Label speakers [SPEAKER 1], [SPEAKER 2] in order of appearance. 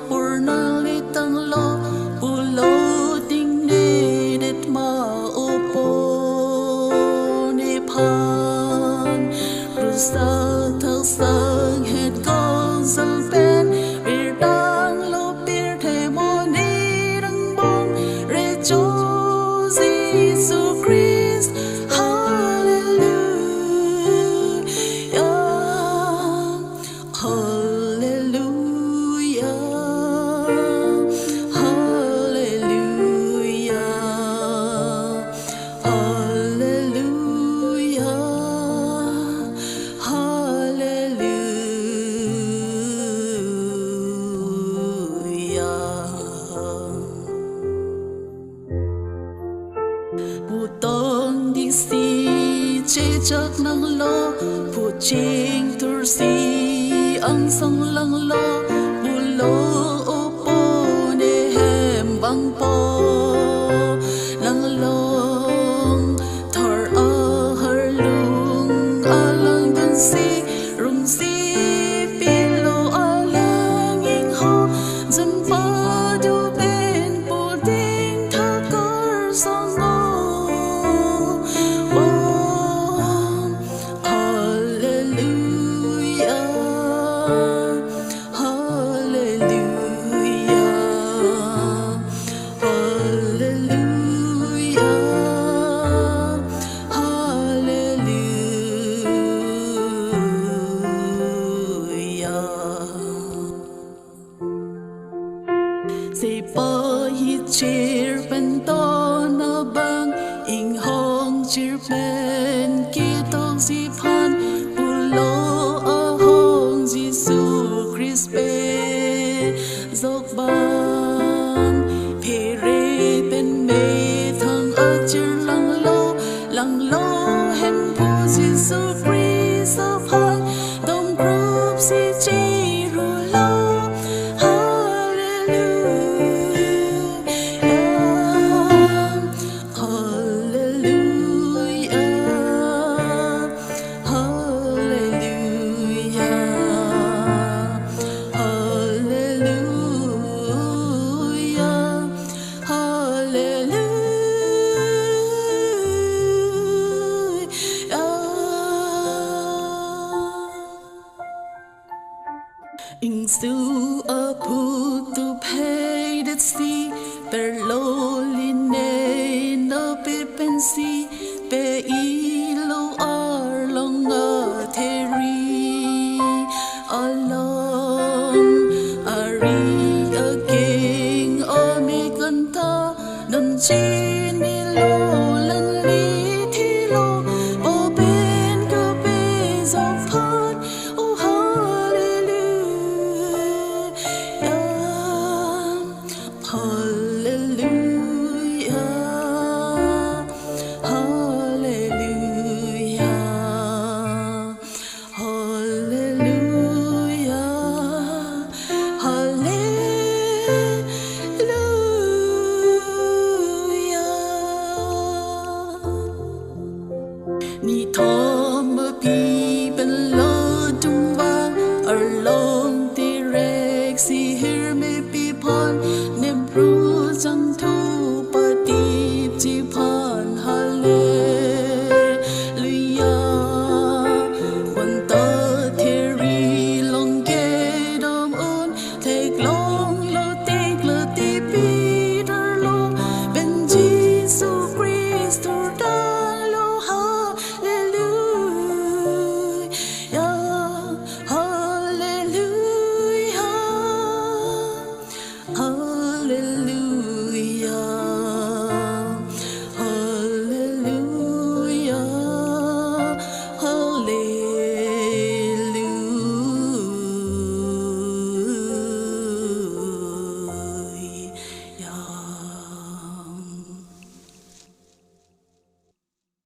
[SPEAKER 1] purna litang lo pulo ting ni det ma upo ni pan rusa thak sang het con zal pen bir dang lo bir the mo ni rang bong re cho Jesus Christ hallelujah hallelujah hallelujah hallelujah Putong di si chechak nang lo puching tur si ang sang lang lo bulo opo ne hem bang po lang long thar a har lung alang dun si rung si pilo alang ing ho dun pa du ben po ding thakar sang Say pa hi chir pen to na bang ing hong chir pen ki tong si phan pulo a hong Jesus Christ pe zok bang phe re pen me thang a chir lang lo hem pu Jesus Christ a phan dom group si chi ru lo In su a pu tu pay that see per lowly nay no pe pensi pe ilo ar long a teri along ari a king o mi kanta nan chi ni lo lan li thi lo o ben ka pe zo phan o Ni thom mơ pi bên lo trung vang ở long ti rek si hir me